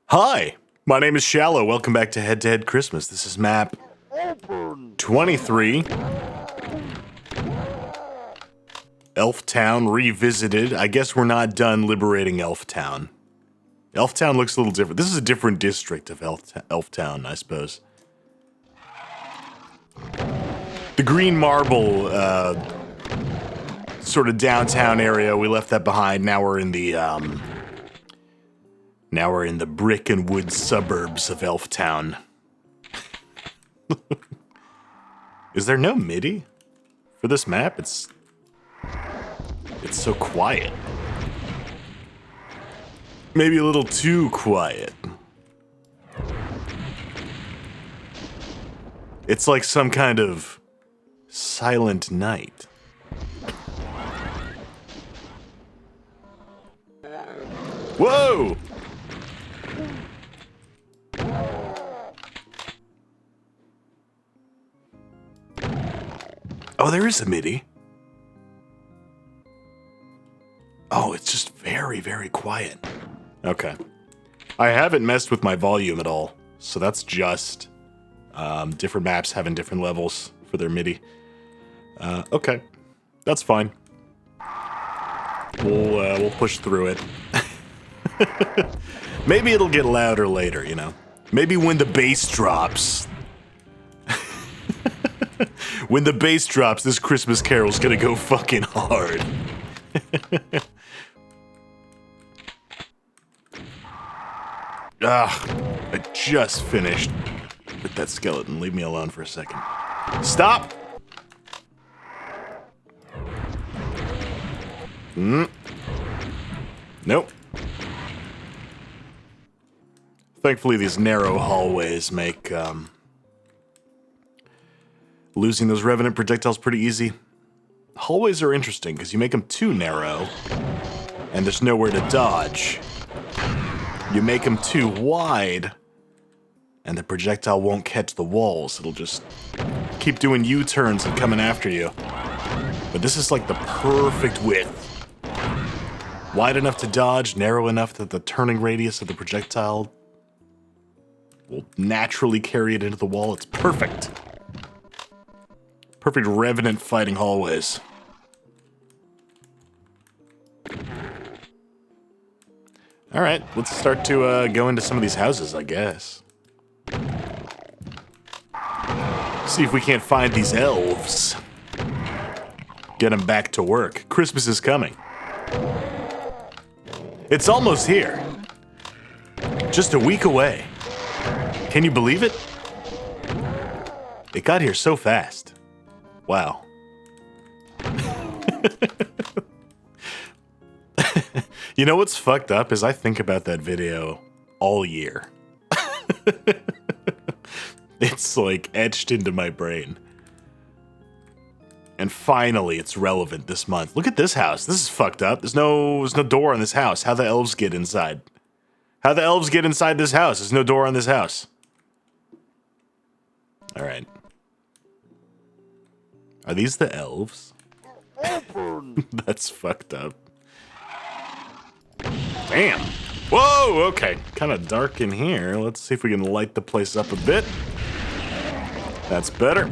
Hi, my name is Shallow. Welcome back to H2H-Xmas. This is map 23. Elf Town revisited. I guess we're not done liberating Elf Town. Elf Town looks a little different. This is a different district of Elf Town, I suppose. The green marble, sort of downtown area, we left that behind. Now we're in the brick and wood suburbs of Elf Town. Is there no MIDI for this map? It's so quiet. Maybe a little too quiet. It's like some kind of silent night. Whoa! Oh, there is a MIDI. Oh, it's just very, very quiet. Okay. I haven't messed with my volume at all, so that's just different maps having different levels for their MIDI. Okay. That's fine. We'll push through it. Maybe it'll get louder later, you know. Maybe when the bass drops. When the bass drops, this Christmas carol's gonna go fucking hard. I just finished with that skeleton. Leave me alone for a second. Stop! Nope. Thankfully, these narrow hallways make losing those revenant projectiles pretty easy. Hallways are interesting because you make them too narrow and there's nowhere to dodge. You make them too wide and the projectile won't catch the walls. It'll just keep doing U-turns and coming after you. But this is like the perfect width. Wide enough to dodge, narrow enough that the turning radius of the projectile will naturally carry it into the wall. It's perfect. Perfect revenant fighting hallways. Alright, let's start to go into some of these houses, I guess. See if we can't find these elves. Get them back to work. Christmas is coming. It's almost here. Just a week away. Can you believe it? It got here so fast. Wow. You know what's fucked up is I think about that video all year. It's like etched into my brain. And finally it's relevant this month. Look at this house. This is fucked up. There's no door on this house. How the elves get inside? How the elves get inside this house? There's no door on this house. All right. Are these the elves? That's fucked up. Damn. Whoa, okay. Kind of dark in here. Let's see if we can light the place up a bit. That's better.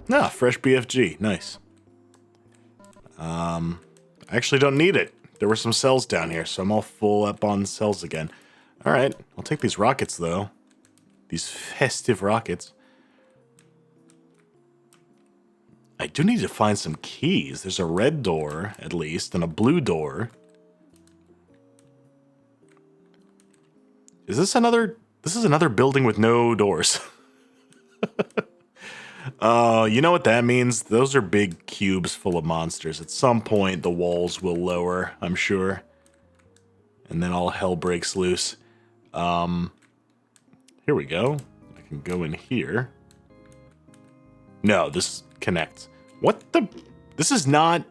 Ah, fresh BFG. Nice. I actually don't need it. There were some cells down here, so I'm all full up on cells again. All right. I'll take these rockets, though. These festive rockets. I do need to find some keys. There's a red door, at least, and a blue door. Is this another... This is another building with no doors. You know what that means? Those are big cubes full of monsters. At some point, the walls will lower, I'm sure. And then all hell breaks loose. Here we go. I can go in here. No, this connects. What the? This is not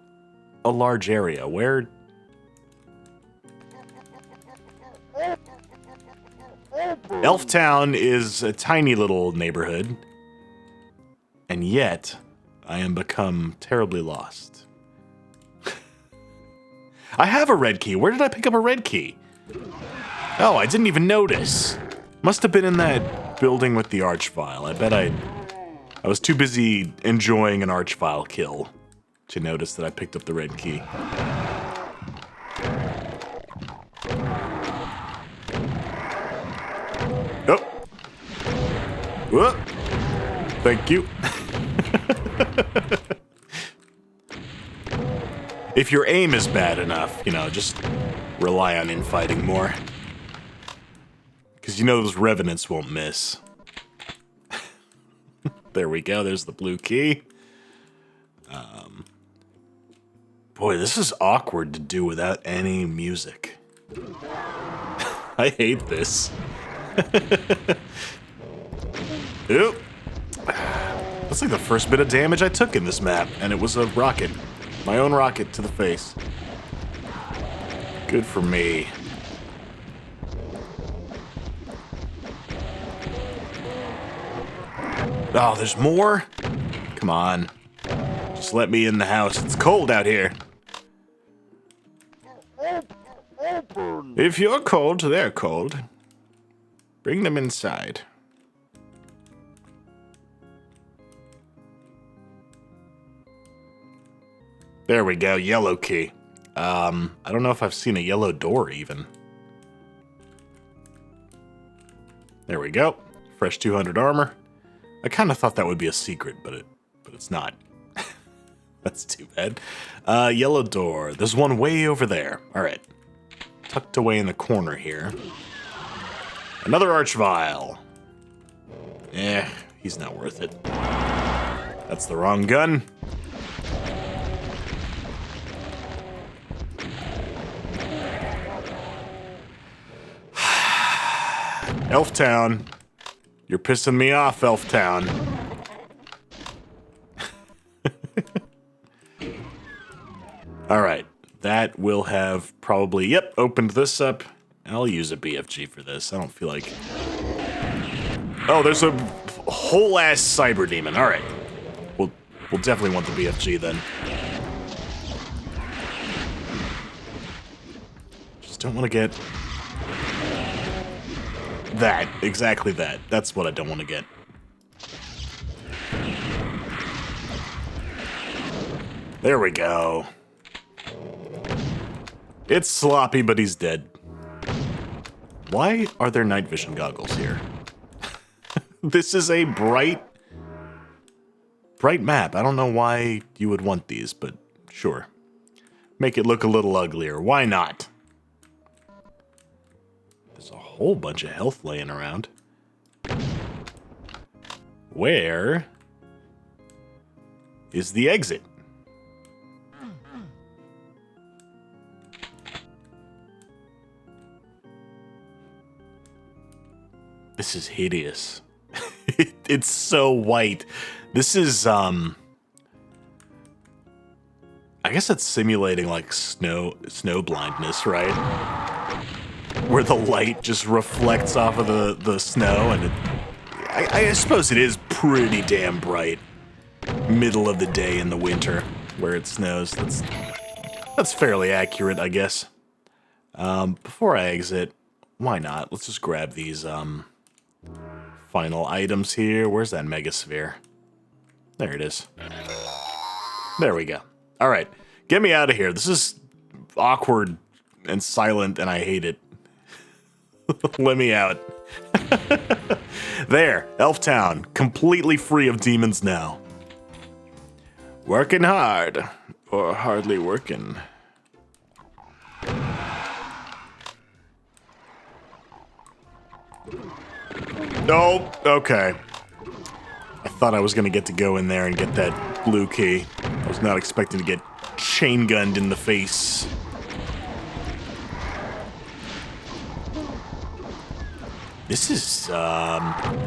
a large area. Where? Elf Town is a tiny little neighborhood. And yet, I am become terribly lost. I have a red key. Where did I pick up a red key? Oh, I didn't even notice. Must have been in that building with the archvile. I bet I was too busy enjoying an archvile kill to notice that I picked up the red key. Oh. Whoop. Thank you. If your aim is bad enough, you know, just rely on infighting more. Because you know those revenants won't miss. There we go, there's the blue key. Boy, this is awkward to do without any music. I hate this. Oop. That's like the first bit of damage I took in this map, and it was a rocket. My own rocket to the face. Good for me. Oh, there's more? Come on. Just let me in the house. It's cold out here. If you're cold, they're cold. Bring them inside. There we go, yellow key. I don't know if I've seen a yellow door even. There we go. Fresh 200 armor. I kind of thought that would be a secret, but it's not. That's too bad. Yellow door. There's one way over there. All right. Tucked away in the corner here. Another archvile. He's not worth it. That's the wrong gun. Elf Town. You're pissing me off, Elf Town. Alright. That will have probably, yep, opened this up. I'll use a BFG for this. I don't feel like... Oh, there's a whole ass cyber demon. Alright. We'll definitely want the BFG then. Just don't want to get... that. Exactly that. That's what I don't want to get. There we go. It's sloppy, but he's dead. Why are there night vision goggles here? This is a bright map. I don't know why you would want these, but sure. Make it look a little uglier. Why not? There's a whole bunch of health laying around. Where is the exit? This is hideous. It's so white. This is, I guess it's simulating like snow blindness, right? Where the light just reflects off of the snow, and I suppose it is pretty damn bright. Middle of the day in the winter where it snows. That's fairly accurate, I guess. Before I exit, why not? Let's just grab these, final items here. Where's that megasphere? There it is. There we go. All right, get me out of here. This is awkward and silent, and I hate it. Let me out. There, Elf Town, completely free of demons now. Working hard, or hardly working. Oh, okay. I thought I was gonna get to go in there and get that blue key. I was not expecting to get chain gunned in the face. This is, a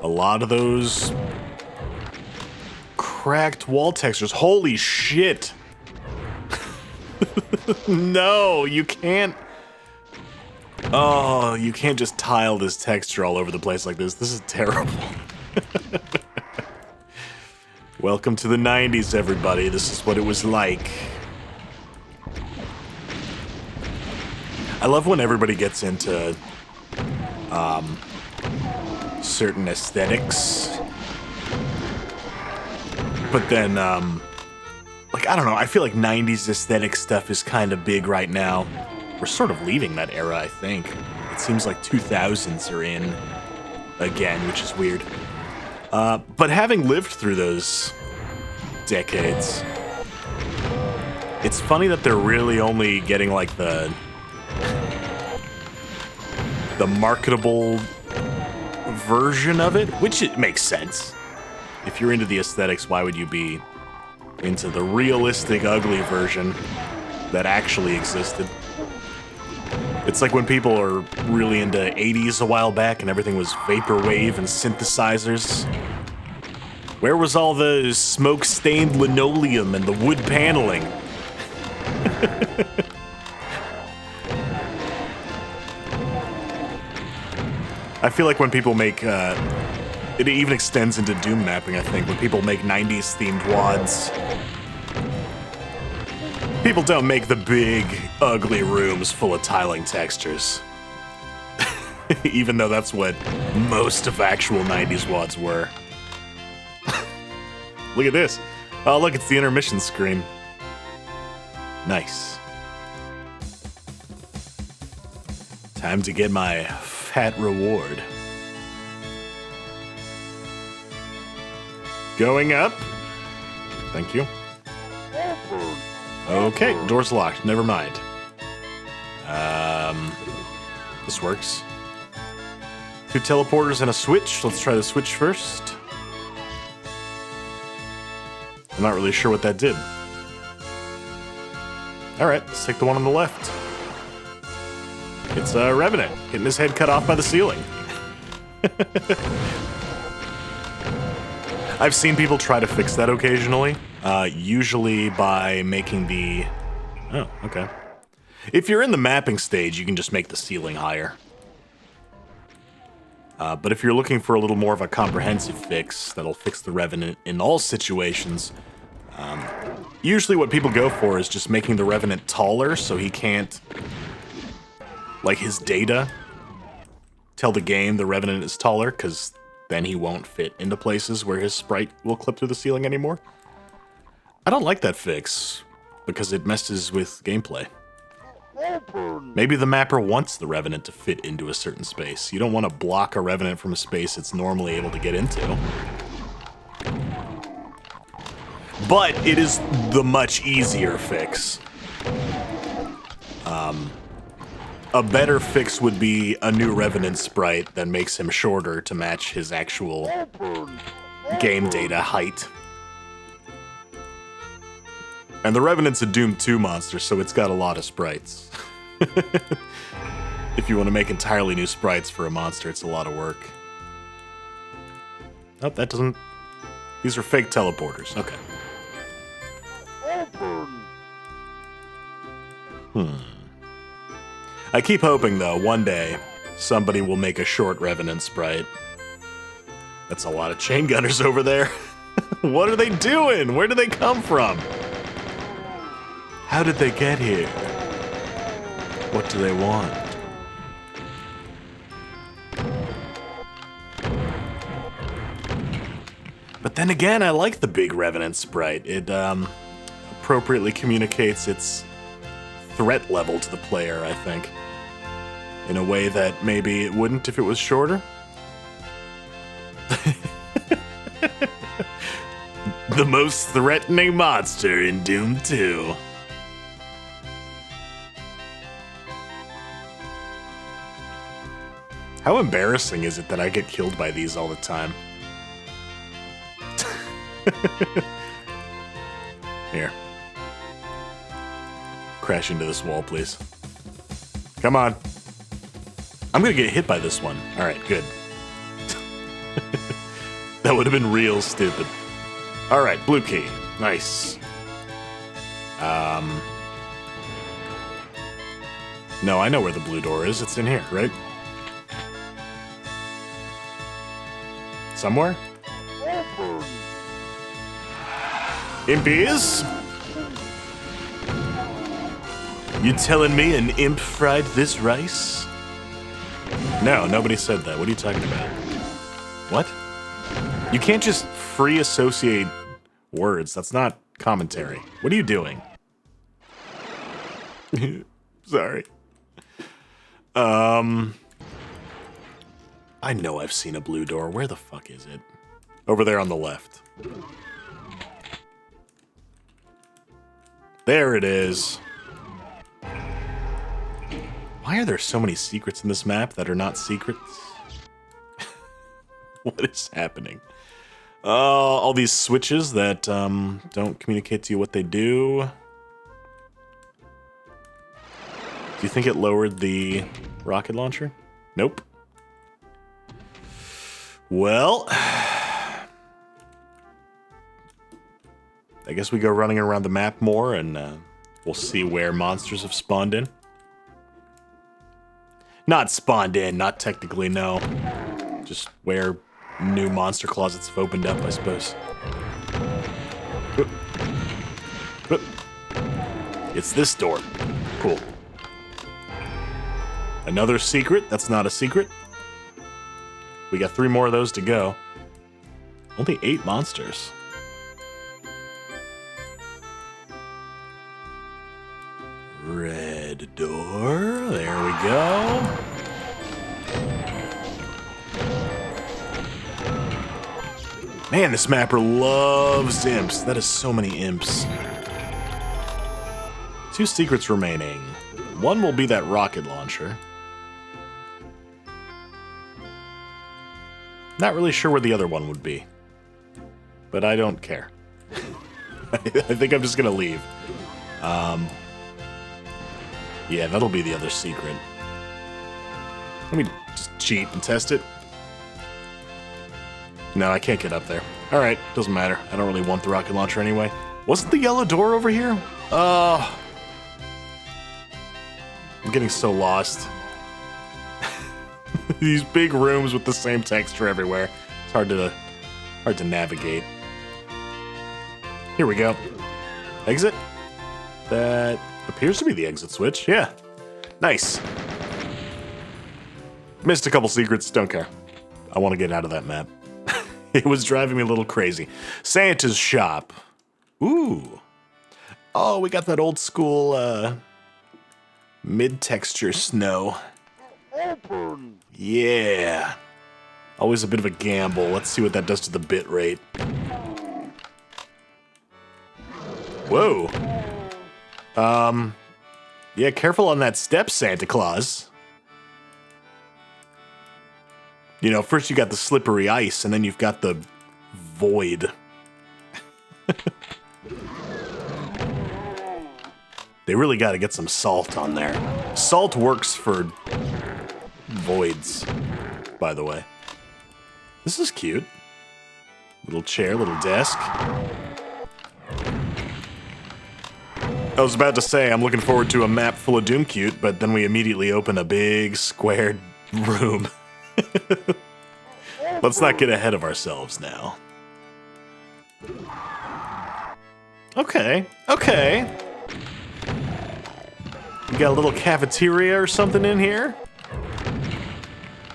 lot of those cracked wall textures. Holy shit! No, you can't... Oh, you can't just tile this texture all over the place like this. This is terrible. Welcome to the 90s, everybody. This is what it was like. I love when everybody gets into certain aesthetics, but then like, I don't know, I feel like 90s aesthetic stuff is kind of big right now. We're sort of leaving that era, I think. It seems like 2000s are in again, which is weird. But having lived through those decades, it's funny that they're really only getting like the marketable version of it, which it makes sense. If you're into the aesthetics, why would you be into the realistic, ugly version that actually existed? It's like when people are really into 80s a while back and everything was vaporwave and synthesizers. Where was all the smoke-stained linoleum and the wood paneling? I feel like when people make, it even extends into Doom mapping, I think, when people make 90s themed WODs. People don't make the big, ugly rooms full of tiling textures. Even though that's what most of actual 90s WODs were. Look at this. Oh, look, it's the intermission screen. Nice. Time to get my fat reward. Going up. Thank you. Okay, door's locked. Never mind. This works. 2 teleporters and a switch. Let's try the switch first. I'm not really sure what that did. Alright, let's take the one on the left. It's Revenant, getting his head cut off by the ceiling. I've seen people try to fix that occasionally, usually by making the... Oh, okay. If you're in the mapping stage, you can just make the ceiling higher. But if you're looking for a little more of a comprehensive fix that'll fix the Revenant in all situations, usually what people go for is just making the Revenant taller so he can't, like his data, tell the game the Revenant is taller, because then he won't fit into places where his sprite will clip through the ceiling anymore. I don't like that fix, because it messes with gameplay. Maybe the mapper wants the Revenant to fit into a certain space. You don't want to block a Revenant from a space it's normally able to get into. But it is the much easier fix. A better fix would be a new Revenant sprite that makes him shorter to match his actual game data height. And the Revenant's a Doom 2 monster, so it's got a lot of sprites. If you want to make entirely new sprites for a monster, it's a lot of work. Oh, that doesn't... These are fake teleporters. Okay. I keep hoping, though, one day, somebody will make a short Revenant sprite. That's a lot of chain gunners over there. What are they doing? Where did they come from? How did they get here? What do they want? But then again, I like the big Revenant sprite. It appropriately communicates its threat level to the player, I think, in a way that maybe it wouldn't if it was shorter. The most threatening monster in Doom 2. How embarrassing is it that I get killed by these all the time? Here. Crash into this wall, please. Come on. I'm gonna get hit by this one. Alright, good. That would have been real stupid. Alright, blue key. Nice. No, I know where the blue door is. It's in here, right? Somewhere? Impies? You telling me an imp fried this rice? No, nobody said that. What are you talking about? What? You can't just free associate words. That's not commentary. What are you doing? Sorry. I know I've seen a blue door. Where the fuck is it? Over there on the left. There it is. Why are there so many secrets in this map that are not secrets? What is happening? All these switches that don't communicate to you what they do. Do you think it lowered the rocket launcher? Nope. Well, I guess we go running around the map more and we'll see where monsters have spawned in. Not spawned in, not technically, no. Just where new monster closets have opened up, I suppose. It's this door. Cool. Another secret that's not a secret. We got 3 more of those to go. Only 8 monsters. Red door. There we go. Man, this mapper loves imps. That is so many imps. 2 secrets remaining. One will be that rocket launcher. Not really sure where the other one would be. But I don't care. I think I'm just gonna leave. Yeah, that'll be the other secret. Let me just cheat and test it. No, I can't get up there. Alright, doesn't matter. I don't really want the rocket launcher anyway. Wasn't the yellow door over here? I'm getting so lost. These big rooms with the same texture everywhere. It's hard to navigate. Here we go. Exit? That appears to be the exit switch. Yeah. Nice. Missed a couple secrets. Don't care. I want to get out of that map. It was driving me a little crazy. Santa's shop. Ooh. Oh, we got that old school mid-texture snow. Open. Yeah. Always a bit of a gamble. Let's see what that does to the bit rate. Whoa. Yeah, careful on that step, Santa Claus. You know, first you got the slippery ice, and then you've got the void. They really got to get some salt on there. Salt works for voids, by the way. This is cute. Little chair, little desk. I was about to say I'm looking forward to a map full of Doom Cute, but then we immediately open a big squared room. Let's not get ahead of ourselves now. Okay, okay. We got a little cafeteria or something in here.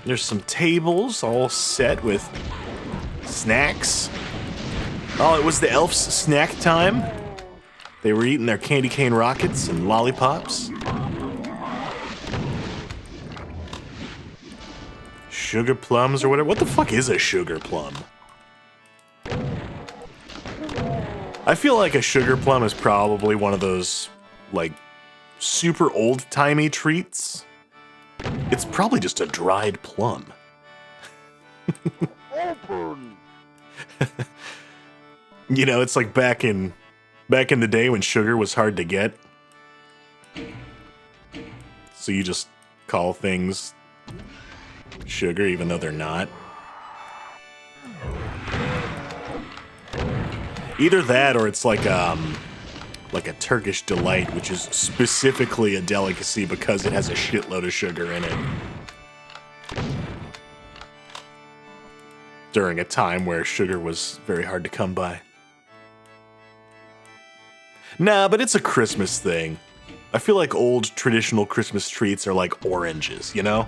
There's some tables all set with snacks. Oh, it was the elf's snack time. They were eating their candy cane rockets and lollipops. Sugar plums or whatever. What the fuck is a sugar plum? I feel like a sugar plum is probably one of those, like, super old-timey treats. It's probably just a dried plum. Open. You know, it's like back in the day when sugar was hard to get. So you just call things sugar even though they're not. Either that or it's like a Turkish delight, which is specifically a delicacy because it has a shitload of sugar in it. During a time where sugar was very hard to come by. Nah, but it's a Christmas thing. I feel like old traditional Christmas treats are like oranges, you know?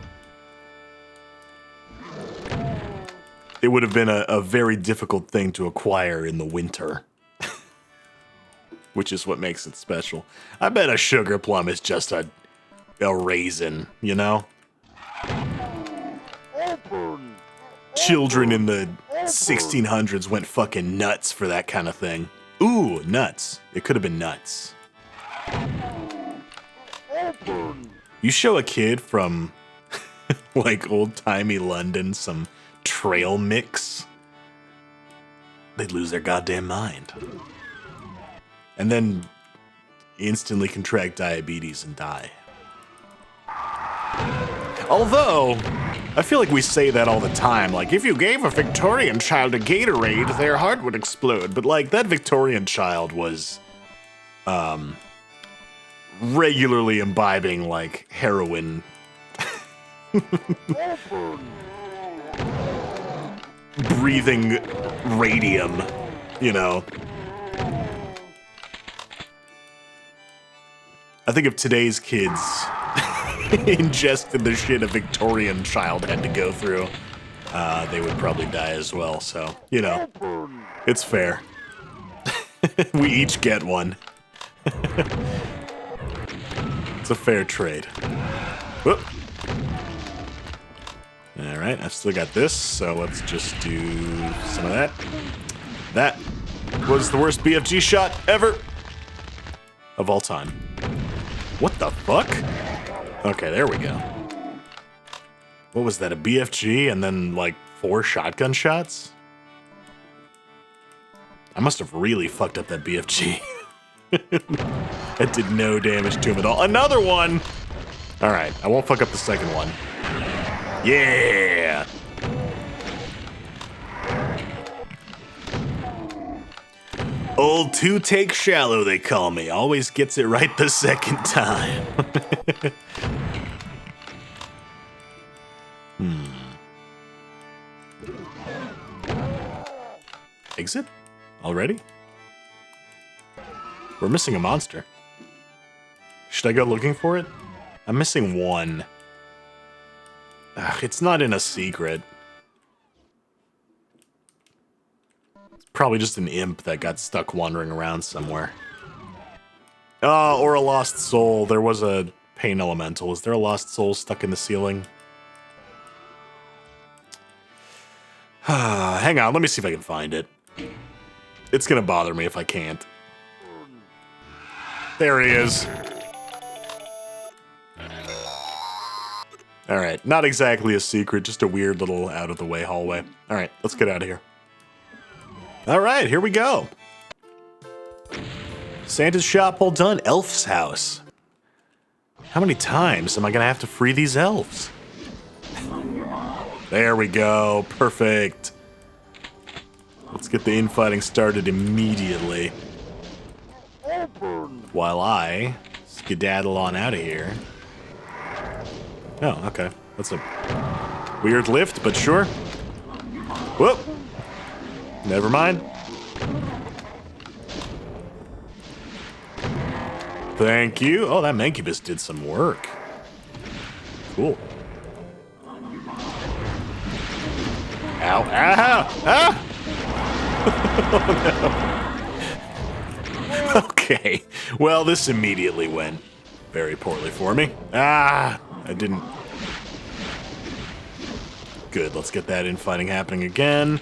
It would have been a very difficult thing to acquire in the winter. Which is what makes it special. I bet a sugar plum is just a raisin, you know? Open. Children in the 1600s went fucking nuts for that kind of thing. Ooh, nuts. It could have been nuts. Open. You show a kid from, like, old-timey London some trail mix, they'd lose their goddamn mind. And then instantly contract diabetes and die. Although, I feel like we say that all the time. Like, if you gave a Victorian child a Gatorade, their heart would explode. But, like, that Victorian child was, regularly imbibing, like, heroin. Breathing radium, you know. I think if today's kids ingested the shit a Victorian child had to go through, they would probably die as well. So, you know, it's fair. We each get one. It's a fair trade. Whoop. All right, I've still got this, so let's just do some of that. That was the worst BFG shot ever of all time. What the fuck? Okay, there we go. What was that, a BFG and then, like, 4 shotgun shots? I must have really fucked up that BFG. That did no damage to him at all. Another one! Alright, I won't fuck up the second one. Yeah! Old two-take shallow, they call me. Always gets it right the second time. Exit? Already? We're missing a monster. Should I go looking for it? I'm missing one. Ugh, it's not in a secret. It's probably just an imp that got stuck wandering around somewhere. Oh, or a lost soul. There was a pain elemental. Is there a lost soul stuck in the ceiling? Hang on, let me see if I can find it. It's gonna bother me if I can't. There he is. Alright, not exactly a secret, just a weird little out-of-the-way hallway. Alright, let's get out of here. Alright, here we go. Santa's shop all done. Elf's house. How many times am I gonna have to free these elves? There we go. Perfect. Let's get the infighting started immediately. While I skedaddle on out of here. Oh, okay. That's a weird lift, but sure. Whoop. Never mind. Thank you. Oh, that Mancubus did some work. Cool. Ow. Ow. Ah! Oh, no. Okay. Well, this immediately went very poorly for me. Ah! I didn't... Good, let's get that infighting happening again.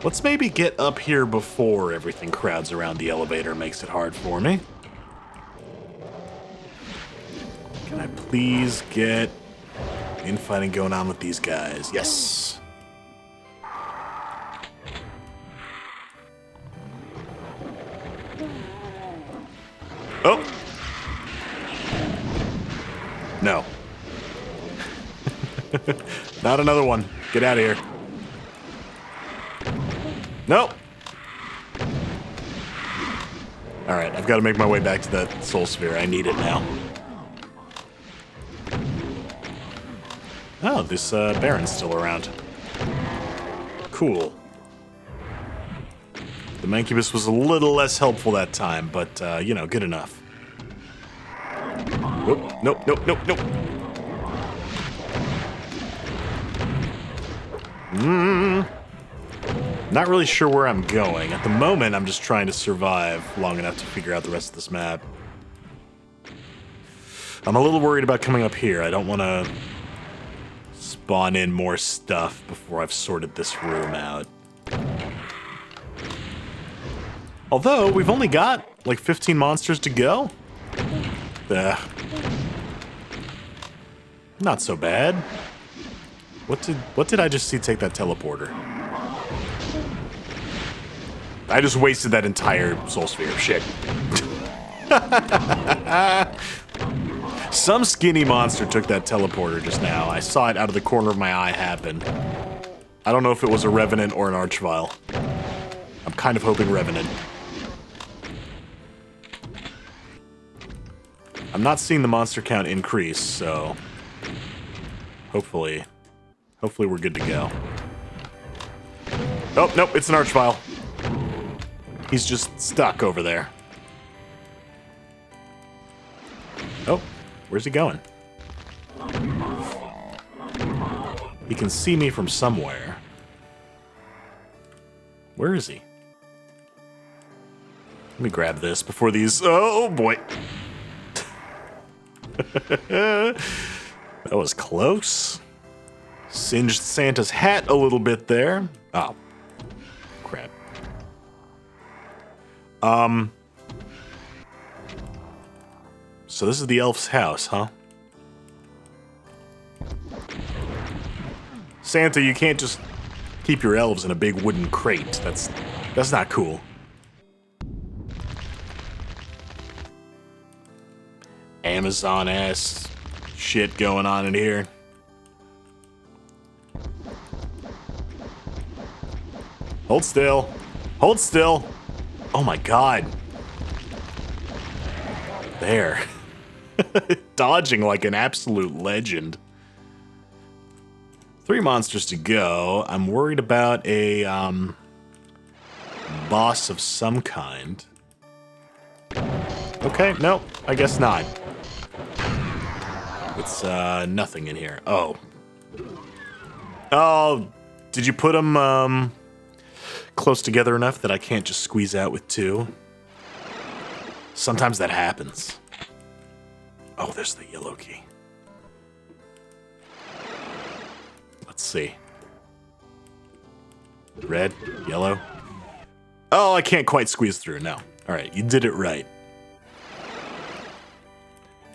Let's maybe get up here before everything crowds around the elevator and makes it hard for me. Can I please get infighting going on with these guys? Yes! Oh! No. Not another one. Get out of here. Nope. Alright, I've got to make my way back to that soul sphere. I need it now. Oh, this Baron's still around. Cool. The Mancubus was a little less helpful that time, but, you know, good enough. Nope, nope, nope, nope, nope. Not really sure where I'm going. At the moment, I'm just trying to survive long enough to figure out the rest of this map. I'm a little worried about coming up here. I don't want to spawn in more stuff before I've sorted this room out. Although, we've only got like 15 monsters to go. Not so bad. What did I just see take that teleporter? I just wasted that entire soul sphere. Shit. Some skinny monster took that teleporter just now. I saw it out of the corner of my eye happen. I don't know if it was a Revenant or an Archvile. I'm kind of hoping Revenant. I'm not seeing the monster count increase, so hopefully we're good to go. Oh, nope, it's an Archvile. He's just stuck over there. Oh, where's he going? He can see me from somewhere. Where is he? Let me grab this before these... Oh, boy. That was close. Singed Santa's hat a little bit there. Oh, crap. So this is the elf's house, huh? Santa, you can't just keep your elves in a big wooden crate. That's not cool. Amazon-ass shit going on in here. Hold still. Hold still. Oh my god. There. Dodging like an absolute legend. 3 monsters to go. I'm worried about a boss of some kind. Okay, no, I guess not. It's nothing in here. Oh. Oh, did you put them close together enough that I can't just squeeze out with 2? Sometimes that happens. Oh, there's the yellow key. Let's see. Red, yellow. Oh, I can't quite squeeze through. No. All right, you did it right.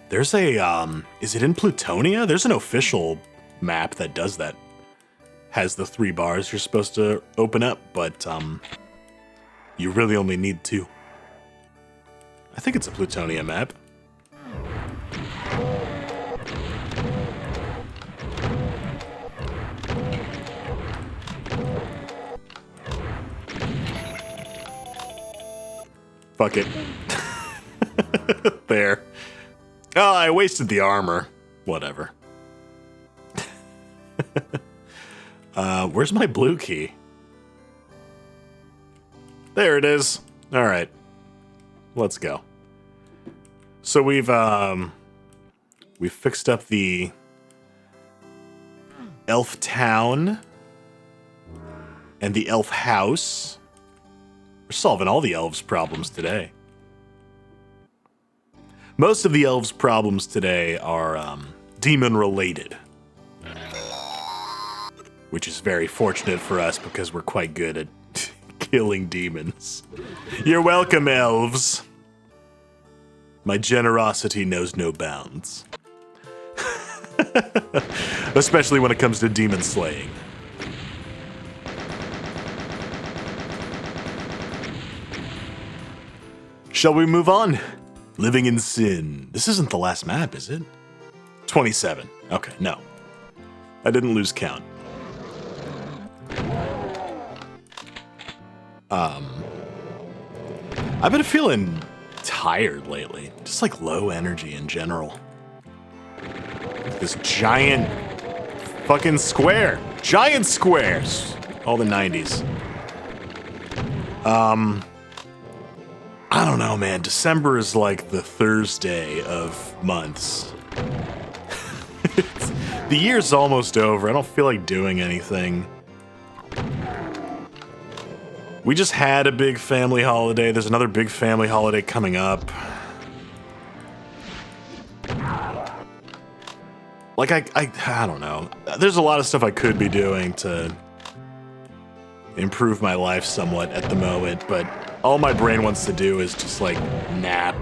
There's a, is it in Plutonia? There's an official map that does that. Has the 3 bars you're supposed to open up, but, you really only need 2. I think it's a Plutonia map. Fuck it. There. Oh, I wasted the armor. Whatever. Where's my blue key? There it is. All right. Let's go. So we've fixed up the elf town and the elf house. We're solving all the elves' problems today. Most of the elves' problems today are demon-related. Which is very fortunate for us because we're quite good at killing demons. You're welcome, elves. My generosity knows no bounds. Especially when it comes to demon slaying. Shall we move on? Living in Sin. This isn't the last map, is it? 27. Okay, no. I didn't lose count. I've been feeling tired lately. Just like low energy in general. This giant fucking square. Giant squares. All the 90s. I don't know, man. December is like the Thursday of months. The year's almost over. I don't feel like doing anything. We just had a big family holiday. There's another big family holiday coming up. Like, I don't know. There's a lot of stuff I could be doing to improve my life somewhat at the moment, but all my brain wants to do is just, like, nap.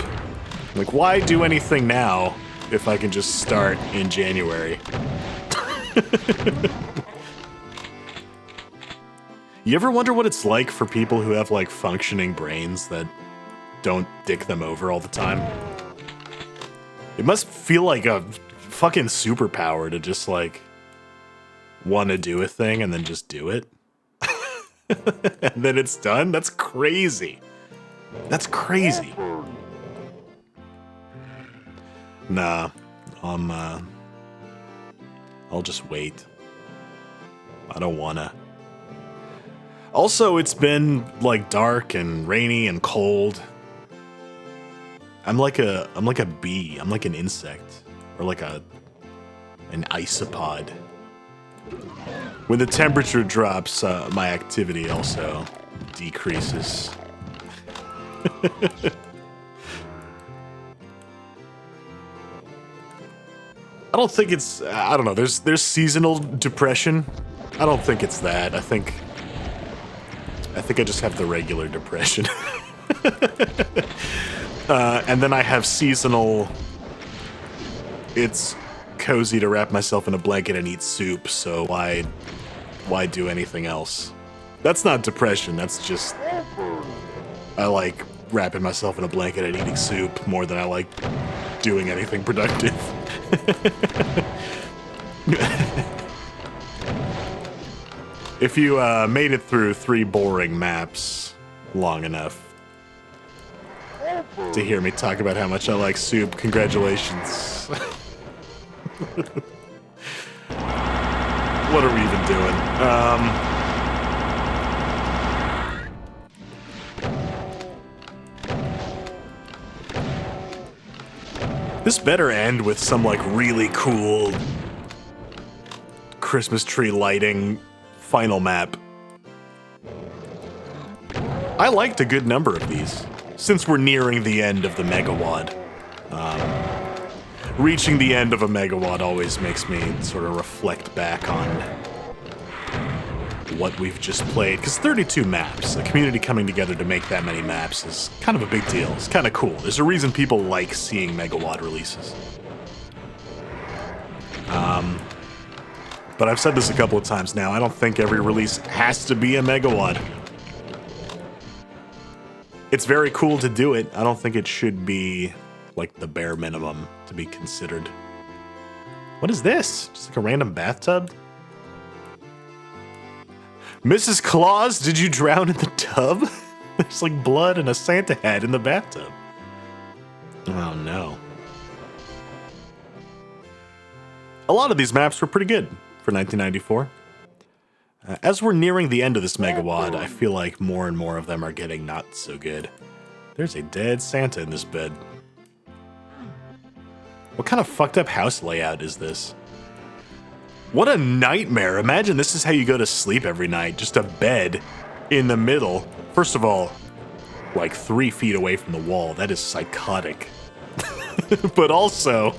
Like, why do anything now if I can just start in January? You ever wonder what it's like for people who have, like, functioning brains that don't dick them over all the time? It must feel like a fucking superpower to just, like, want to do a thing and then just do it. And then it's done? That's crazy. That's crazy. Nah, I'll just wait. I don't wanna. Also, it's been, like, dark and rainy and cold. I'm like a bee. I'm like an insect. Or like an isopod. When the temperature drops, my activity also decreases. I don't think it's, I don't know, there's seasonal depression. I don't think it's that. I think I just have the regular depression. And then I have seasonal, it's cozy to wrap myself in a blanket and eat soup, so why do anything else? That's not depression, that's just, I like wrapping myself in a blanket and eating soup more than I like doing anything productive. If you made it through 3 boring maps long enough to hear me talk about how much I like soup, congratulations. What are we even doing? This better end with some, like, really cool Christmas tree lighting final map. I liked a good number of these, since we're nearing the end of the Megawatt. Reaching the end of a Megawatt always makes me sort of reflect back on what we've just played, because 32 maps, a community coming together to make that many maps is kind of a big deal. It's kind of cool. There's a reason people like seeing Megawatt releases. But I've said this a couple of times now, I don't think every release has to be a Megawatt. It's very cool to do it. I don't think it should be, like, the bare minimum to be considered. What is this? Just like a random bathtub? Mrs. Claus, did you drown in the tub? There's like blood and a Santa hat in the bathtub. Oh no. A lot of these maps were pretty good for 1994. As we're nearing the end of this Megawatt, I feel like more and more of them are getting not so good. There's a dead Santa in this bed. What kind of fucked up house layout is this? What a nightmare. Imagine this is how you go to sleep every night. Just a bed in the middle. First of all, like 3 feet away from the wall. That is psychotic. But also,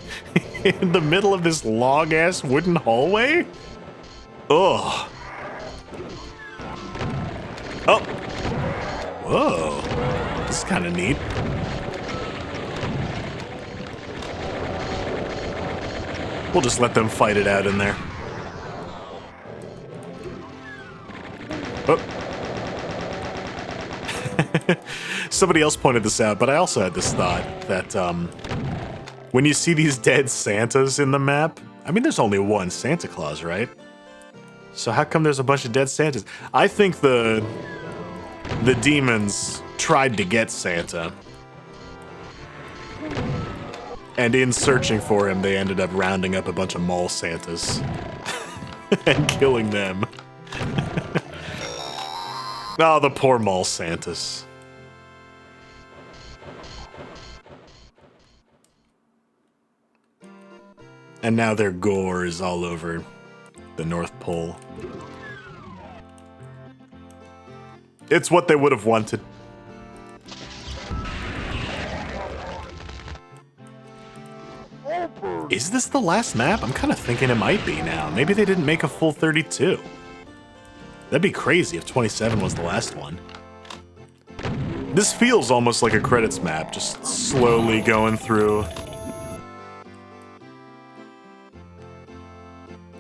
in the middle of this long-ass wooden hallway? Ugh. Oh. Whoa. This is kind of neat. We'll just let them fight it out in there. Oh. Somebody else pointed this out, but I also had this thought that when you see these dead Santas in the map, I mean, there's only one Santa Claus, right? So how come there's a bunch of dead Santas? I think the demons tried to get Santa. And in searching for him, they ended up rounding up a bunch of mall Santas and killing them. Oh, the poor mall Santas. And now their gore is all over the North Pole. It's what they would have wanted. Is this the last map? I'm kind of thinking it might be now. Maybe they didn't make a full 32. That'd be crazy if 27 was the last one. This feels almost like a credits map, just slowly going through.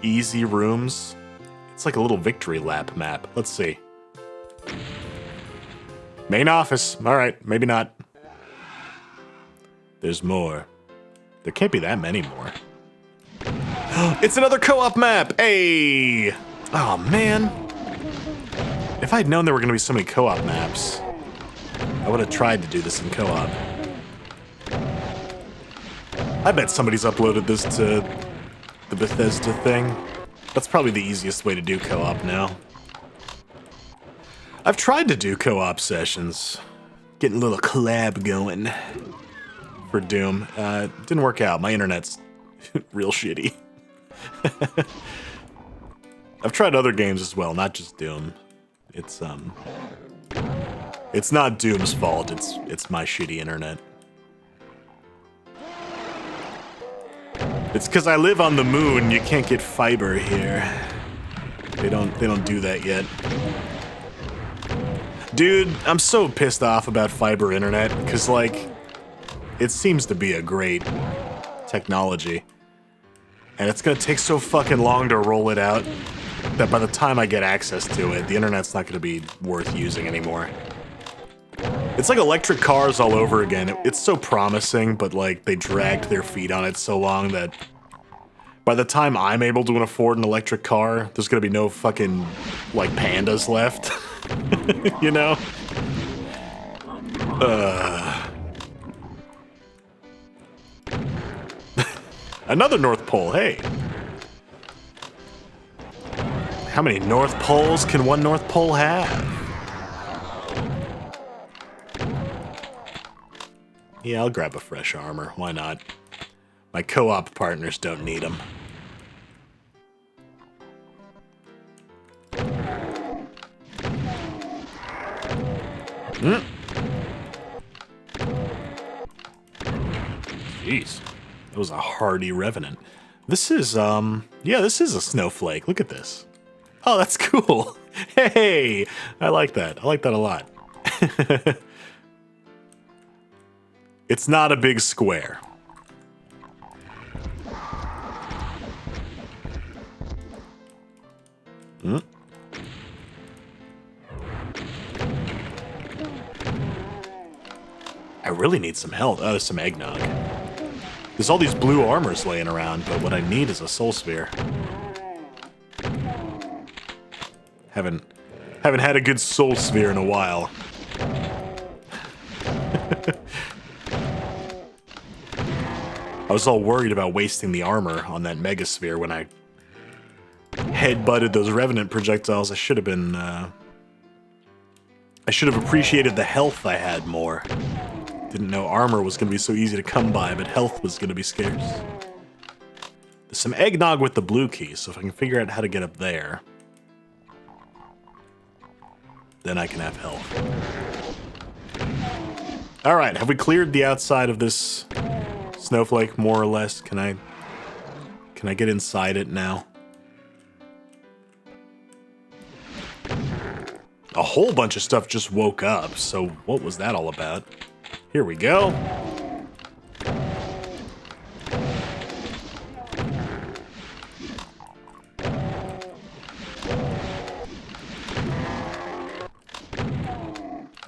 Easy rooms. It's like a little victory lap map. Let's see. Main office. All right, maybe not. There's more. There can't be that many more. It's another co-op map! Hey! Oh, man. If I'd known there were going to be so many co-op maps, I would have tried to do this in co-op. I bet somebody's uploaded this to the Bethesda thing. That's probably the easiest way to do co-op now. I've tried to do co-op sessions. Getting a little collab going for Doom. Didn't work out. My internet's real shitty. I've tried other games as well, not just Doom. It's not Doom's fault. It's my shitty internet. It's because I live on the moon. You can't get fiber here. They don't do that yet. Dude, I'm so pissed off about fiber internet because like it seems to be a great technology. And it's gonna take so fucking long to roll it out that by the time I get access to it, the internet's not gonna be worth using anymore. It's like electric cars all over again. It's so promising, but like they dragged their feet on it so long that by the time I'm able to afford an electric car, there's gonna be no fucking like pandas left. You know? Another North Pole, hey. How many North Poles can one North Pole have? Yeah, I'll grab a fresh armor. Why not? My co-op partners don't need them. Jeez. That was a hardy revenant. This is, yeah, this is a snowflake. Look at this. Oh, that's cool. Hey, I like that. I like that a lot. It's not a big square. I really need some health. Oh, there's some eggnog. There's all these blue armors laying around, but what I need is a soul sphere. Haven't had a good soul sphere in a while. I was all worried about wasting the armor on that megasphere when I headbutted those revenant projectiles. I should have been, I should have appreciated the health I had more. Didn't know armor was going to be so easy to come by, but health was going to be scarce. There's some eggnog with the blue key, so if I can figure out how to get up there, then I can have health. Alright, have we cleared the outside of this snowflake, more or less? Can I get inside it now? A whole bunch of stuff just woke up, so what was that all about? Here we go.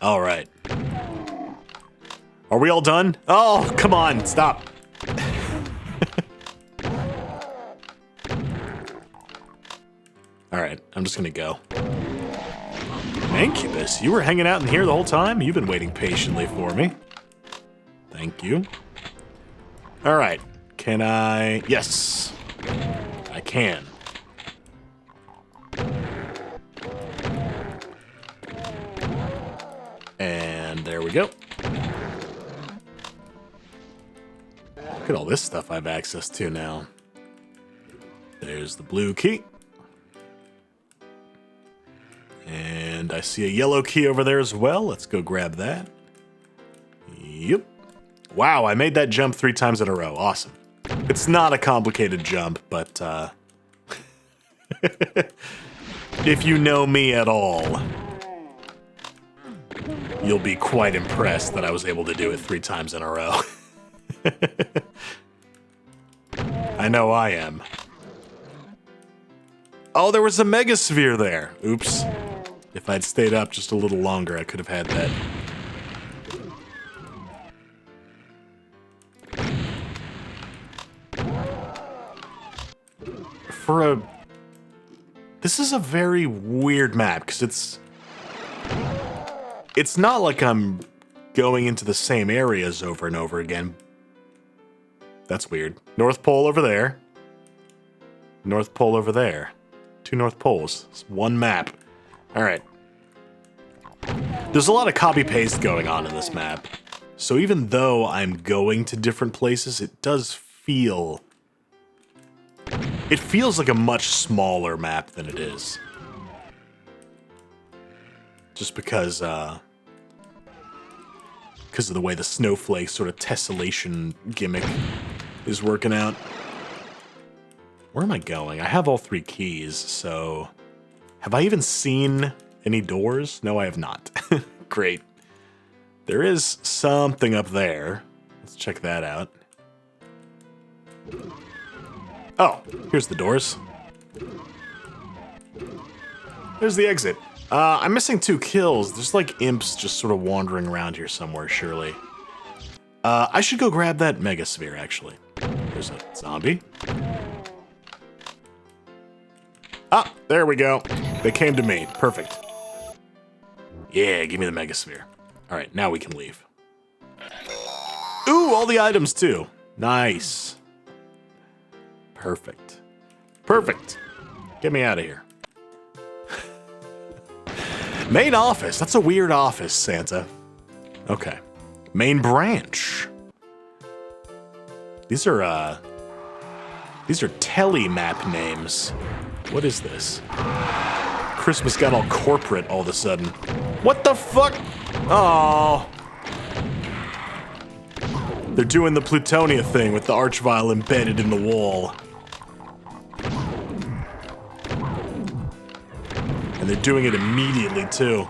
All right. Are we all done? Oh, come on, stop. All right, I'm just gonna go. Incubus, you were hanging out in here the whole time? You've been waiting patiently for me. Thank you. All right, can I? Yes, I can. And there we go. Look at all this stuff I have access to now. There's the blue key. And I see a yellow key over there as well. Let's go grab that. Yep. Wow, I made that jump 3 times in a row. Awesome. It's not a complicated jump, but if you know me at all, you'll be quite impressed that I was able to do it 3 times in a row. I know I am. Oh, there was a megasphere there. Oops. If I'd stayed up just a little longer, I could have had that. This is a very weird map, because it's not like I'm going into the same areas over and over again. That's weird. North Pole over there. North Pole over there. 2 North Poles. It's 1 map. Alright. There's a lot of copy-paste going on in this map. So even though I'm going to different places, it does feel... It feels like a much smaller map than it is. Just because of the way the snowflake sort of tessellation gimmick is working out. Where am I going? I have all 3 keys, so... Have I even seen any doors? No, I have not. Great. There is something up there. Let's check that out. Oh, here's the doors. There's the exit. I'm missing 2 kills. There's like imps just sort of wandering around here somewhere, surely. I should go grab that megasphere, actually. There's a zombie. Ah, there we go. They came to me. Perfect. Yeah, give me the megasphere. All right, now we can leave. Ooh, all the items too. Nice. Perfect. Perfect. Get me out of here. Main office. That's a weird office, Santa. Okay. Main branch. These are tele map names. What is this? Christmas got all corporate all of a sudden. What the fuck? Oh. They're doing the Plutonia thing with the archvile embedded in the wall. And they're doing it immediately, too.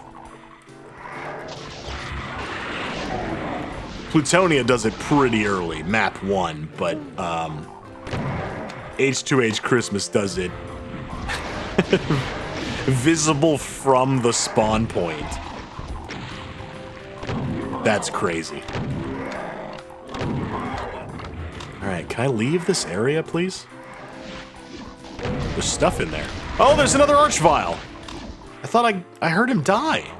Plutonia does it pretty early, map 1, but H2H-Xmas does it visible from the spawn point. That's crazy. Alright, can I leave this area, please? There's stuff in there. Oh, there's another archvile! I thought I heard him die.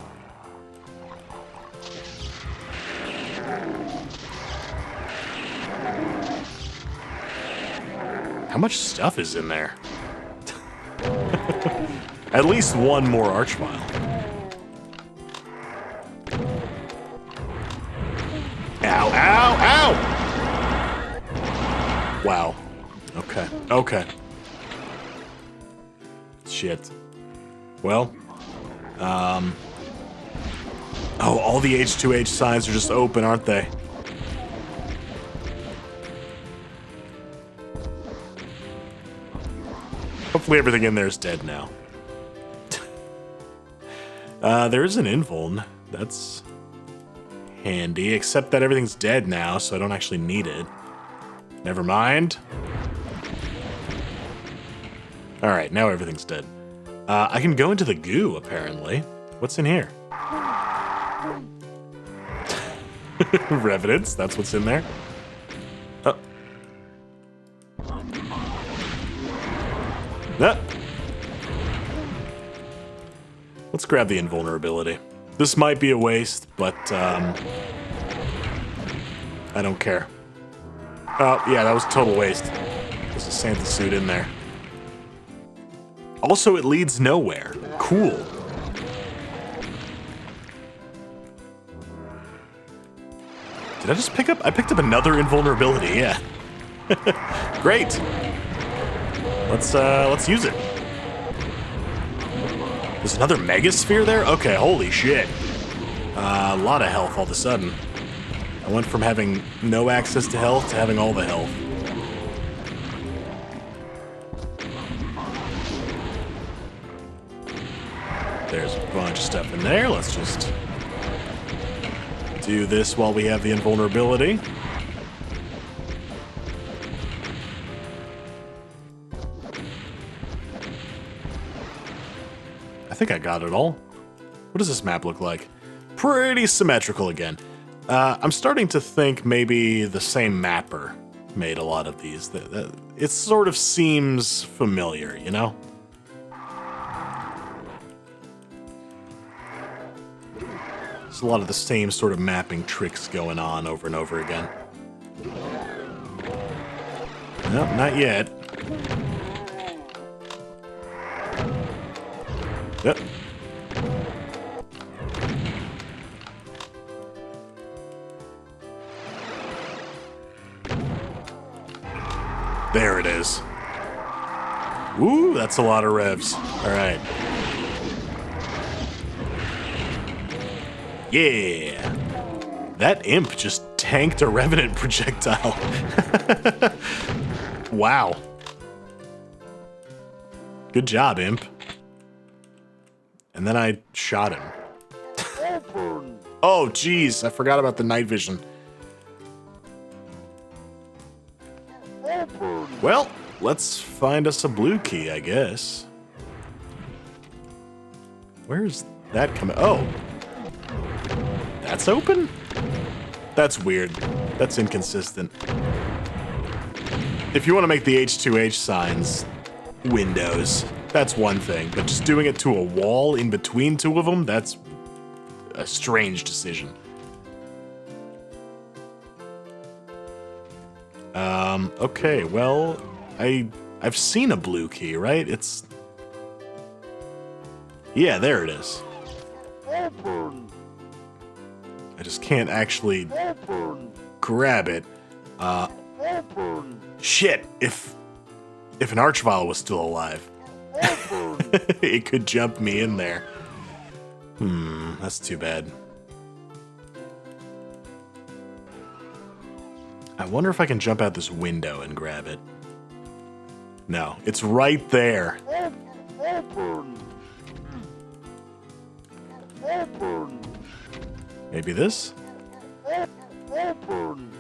How much stuff is in there? At least 1 more archvile. Ow, ow, ow! Wow. Okay, okay. Shit. Well, oh, all the H2H signs are just open, aren't they? Hopefully everything in there is dead now. There is an invuln. That's handy, except that everything's dead now, so I don't actually need it. Never mind. Alright, now everything's dead. I can go into the goo, apparently. What's in here? Revenants, that's what's in there. Oh. Ah. Let's grab the invulnerability. This might be a waste, but I don't care. Oh, yeah, that was a total waste. There's a Santa suit in there. Also, it leads nowhere. Cool. Did I just pick up? I picked up another invulnerability, yeah. Great. Let's use it. There's another Megasphere there? Okay, holy shit. A lot of health all of a sudden. I went from having no access to health to having all the health. There's a bunch of stuff in there. Let's just do this while we have the invulnerability. I think I got it all. What does this map look like? Pretty symmetrical again. I'm starting to think maybe the same mapper made a lot of these. It sort of seems familiar, you know? There's a lot of the same sort of mapping tricks going on over and over again. Nope, not yet. Yep. There it is. Ooh, that's a lot of revs. All right. Yeah. That imp just tanked a revenant projectile. Wow. Good job, imp. And then I shot him. Oh, geez. I forgot about the night vision. Well, let's find us a blue key, I guess. Where's that coming? Oh. That's open? That's weird. That's inconsistent. If you want to make the H2H signs windows, that's one thing. But just doing it to a wall in between two of them, that's a strange decision. Okay, well, I've seen a blue key, right? It's... Yeah, there it is. I just can't actually grab it. Shit, if an Archvile was still alive, it could jump me in there. That's too bad. I wonder if I can jump out this window and grab it. No, it's right there. Maybe this?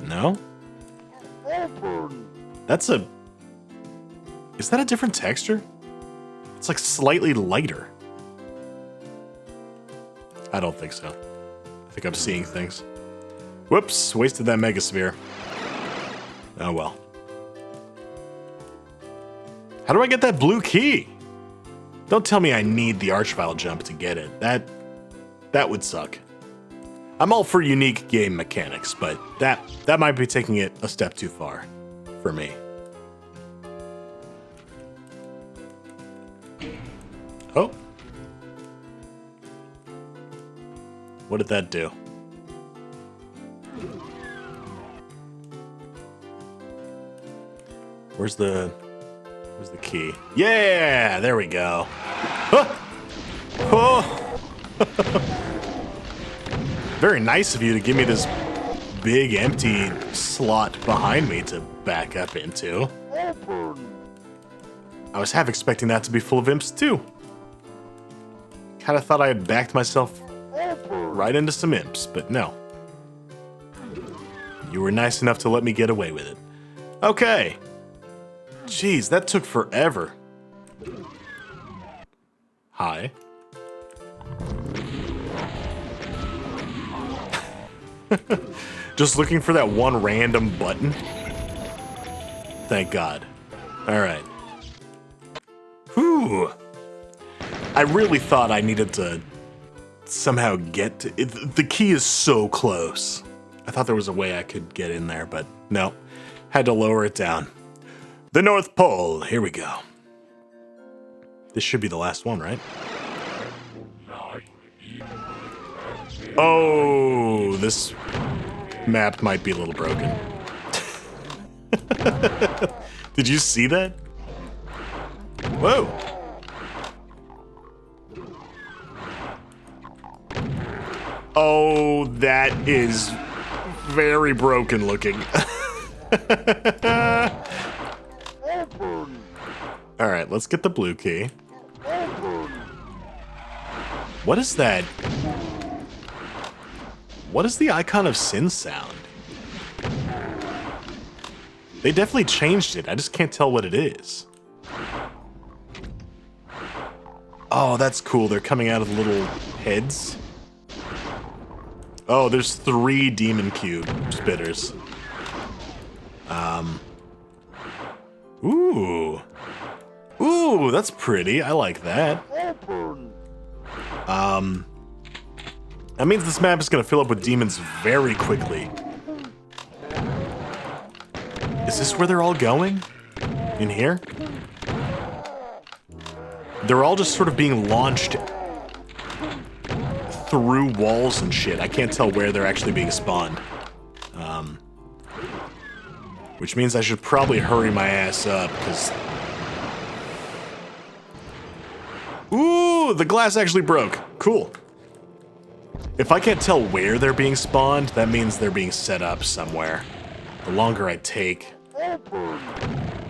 No? That's a... Is that a different texture? It's like slightly lighter. I don't think so. I think I'm seeing things. Whoops, wasted that Megasphere. Oh well. How do I get that blue key? Don't tell me I need the Archvile jump to get it. That would suck. I'm all for unique game mechanics, but that might be taking it a step too far for me. Oh. What did that do? Where's the key? Yeah, there we go. Oh. Oh. Very nice of you to give me this big empty slot behind me to back up into. I was half expecting that to be full of imps too. Kinda thought I had backed myself right into some imps, but no. You were nice enough to let me get away with it. Okay. Jeez, that took forever. Hi. Just looking for that one random button. Thank God. All right. Whew. I really thought I needed to somehow get to it. The key is so close. I thought there was a way I could get in there, but no. Had to lower it down. The North Pole. Here we go. This should be the last one, right? Oh, this map might be a little broken. Did you see that? Whoa. Oh, that is very broken looking. All right, let's get the blue key. What is that? What is the icon of sin sound? They definitely changed it. I just can't tell what it is. Oh, that's cool. They're coming out of the little heads. Oh, there's 3 demon cube spitters. Ooh. Ooh, that's pretty. I like that. That means this map is going to fill up with demons very quickly. Is this where they're all going? In here? They're all just sort of being launched through walls and shit. I can't tell where they're actually being spawned. Which means I should probably hurry my ass up, because... Ooh, the glass actually broke. Cool. If I can't tell where they're being spawned, that means they're being set up somewhere. The longer I take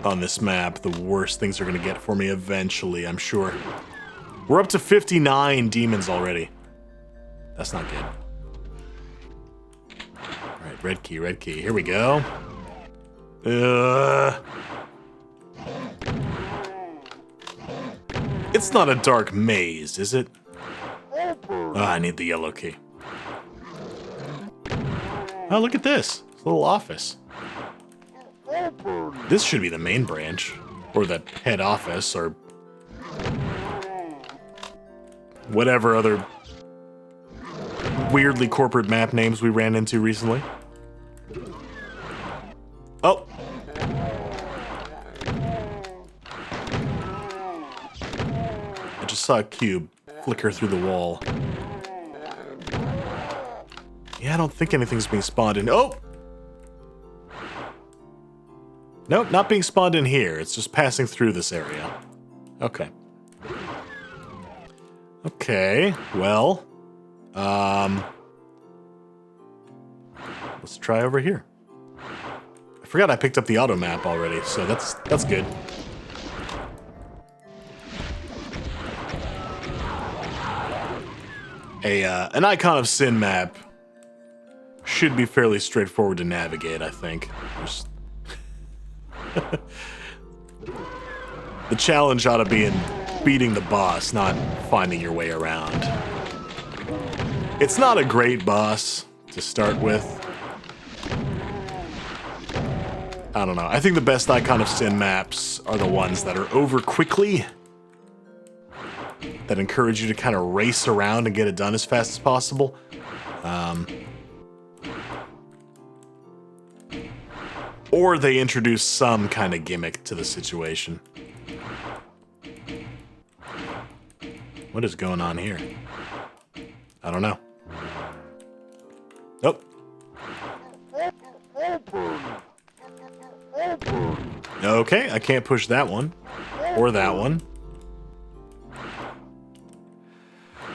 on this map, the worse things are going to get for me eventually, I'm sure. We're up to 59 demons already. That's not good. Alright, red key, red key. Here we go. It's not a dark maze, is it? Oh, I need the yellow key. Oh, look at this. It's a little office. This should be the main branch. Or the head office, or... whatever other... weirdly corporate map names we ran into recently. Oh! I just saw a cube flicker through the wall. Yeah, I don't think anything's being spawned in. Oh! Nope, not being spawned in here. It's just passing through this area. Okay. Okay, well... let's try over here. I forgot I picked up the auto map already, so that's good. An icon of sin map should be fairly straightforward to navigate, I think. The challenge ought to be in beating the boss, not finding your way around. It's not a great boss to start with. I don't know. I think the best icon of sin maps are the ones that are over quickly, that encourage you to kind of race around and get it done as fast as possible. Or they introduce some kind of gimmick to the situation. What is going on here? I don't know. Nope. Okay, I can't push that one. Or that one.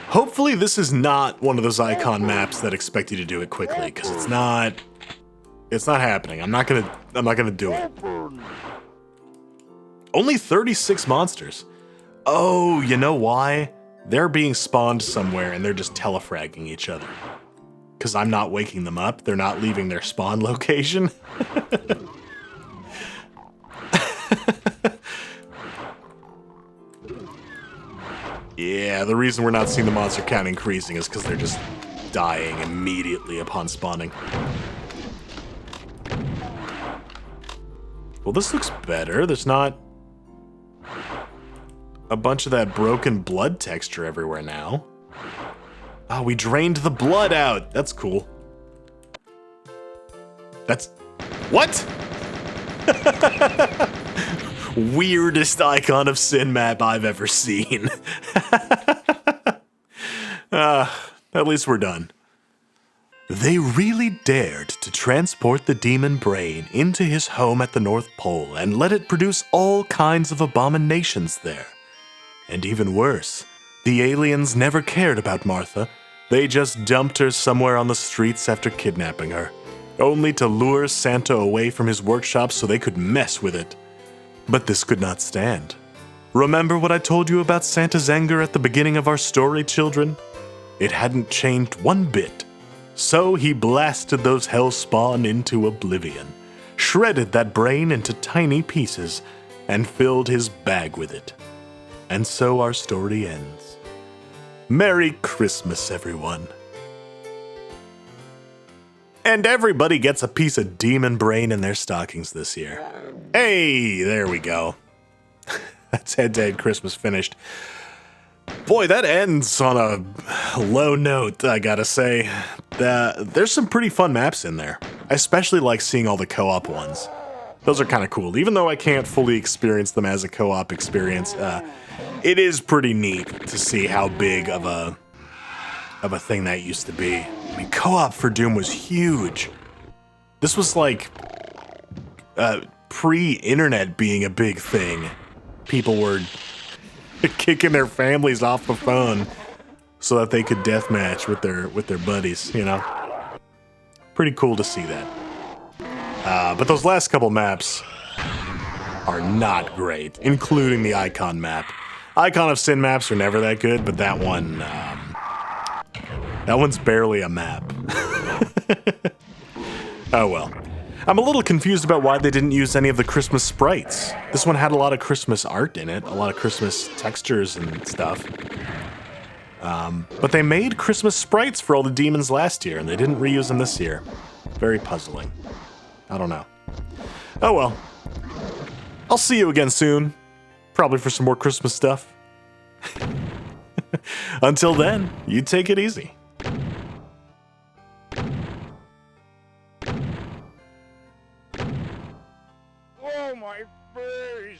Hopefully this is not one of those icon maps that expect you to do it quickly, because it's not happening. I'm not gonna do it. Only 36 monsters. Oh, you know why? They're being spawned somewhere and they're just telefragging each other. Because I'm not waking them up. They're not leaving their spawn location. Yeah, the reason we're not seeing the monster count increasing is because they're just dying immediately upon spawning. Well, this looks better. There's not a bunch of that broken blood texture everywhere now. Oh, we drained the blood out. That's cool. That's... what? Weirdest icon of sin map I've ever seen. At least we're done. They really dared to transport the demon brain into his home at the North Pole and let it produce all kinds of abominations there. And even worse, the aliens never cared about Martha. They just dumped her somewhere on the streets after kidnapping her, only to lure Santa away from his workshop so they could mess with it. But this could not stand. Remember what I told you about Santa's anger at the beginning of our story, children? It hadn't changed one bit. So he blasted those hellspawn into oblivion, shredded that brain into tiny pieces, and filled his bag with it. And so our story ends. Merry Christmas, everyone. And everybody gets a piece of demon brain in their stockings this year. Hey, there we go. That's Head-to-Head Christmas finished. Boy, that ends on a low note, I gotta say. There's some pretty fun maps in there. I especially like seeing all the co-op ones. Those are kind of cool. Even though I can't fully experience them as a co-op experience, it is pretty neat to see how big of a thing that used to be. I mean, co-op for Doom was huge. This was like pre-internet being a big thing. People were kicking their families off the phone so that they could deathmatch with their buddies, you know? Pretty cool to see that. But those last couple maps are not great, including the Icon map. Icon of Sin maps are never that good, but that one, that one's barely a map. Oh well. I'm a little confused about why they didn't use any of the Christmas sprites. This one had a lot of Christmas art in it, a lot of Christmas textures and stuff. But they made Christmas sprites for all the demons last year, and they didn't reuse them this year. Very puzzling. I don't know. Oh well. I'll see you again soon. Probably for some more Christmas stuff. Until then, you take it easy. Oh, my face!